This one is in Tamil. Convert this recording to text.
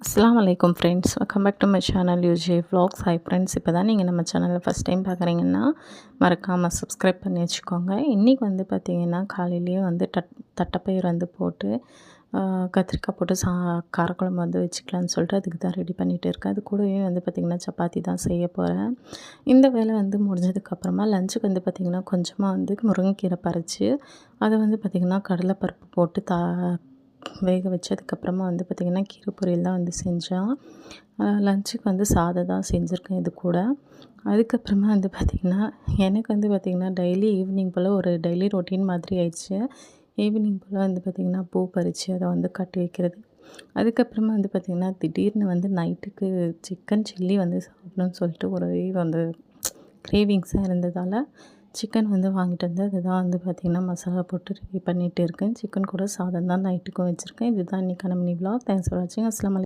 அஸ்ஸலாமு அலைக்கும் friends, welcome back to my channel UJ vlogs. Hi friends, இப்போ தான் நீங்கள் நம்ம சேனலில் ஃபஸ்ட் டைம் பார்க்குறீங்கன்னா மறக்காமல் சப்ஸ்கிரைப் பண்ணி வச்சுக்கோங்க. இன்றைக்கி வந்து பார்த்திங்கன்னா காலையிலேயே வந்து தட்டைப்பயிர் வந்து போட்டு கத்திரிக்காய் போட்டு காரக்குழம்பு வந்து வச்சுக்கலான்னு சொல்லிட்டு அதுக்கு தான் ரெடி பண்ணிகிட்டு இருக்கேன். அது கூடவே வந்து பார்த்திங்கன்னா சப்பாத்தி தான் செய்ய போகிறேன். இந்த வேலை வந்து முடிஞ்சதுக்கப்புறமா லஞ்சுக்கு வந்து பார்த்திங்கன்னா கொஞ்சமாக வந்து முருங்கைக்கீரை பறித்து அதை வந்து பார்த்திங்கன்னா கடலைப்பருப்பு போட்டு வேக வச்சதுக்கப்புறமா வந்து பார்த்திங்கன்னா கீரை பொரியல் தான் வந்து செஞ்சேன். லஞ்சுக்கு வந்து சாதம் தான் செஞ்சுருக்கேன் இது கூட. அதுக்கப்புறமா வந்து பார்த்திங்கன்னா எனக்கு வந்து பார்த்திங்கன்னா டெய்லி ஈவினிங் போல் ஒரு டெய்லி ரொட்டீன் மாதிரி ஆயிடுச்சு. ஈவினிங் போல் வந்து பார்த்திங்கன்னா பூ பறித்து அதை வந்து கட்டி வைக்கிறது. அதுக்கப்புறமா வந்து பார்த்திங்கன்னா திடீர்னு வந்து நைட்டுக்கு சிக்கன் சில்லி வந்து சாப்பிடணும்னு சொல்லிட்டு ஒரே வந்து கிரேவிங்ஸாக இருந்ததால் சிக்கன் வந்து வாங்கிட்டு வந்து அதுதான் வந்து பார்த்திங்கன்னா மசாலா போட்டு ரெடி பண்ணிகிட்டு இருக்கேன். சிக்கன் கூட சாதம் தான் நைட்டுக்கும் வச்சுருக்கேன். இதுதான் இன்றைக்கான மினி vlog. தேங்க்ஸ் ஃபார் வாட்சிங். அஸ்ஸலாமு அலைக்கும்.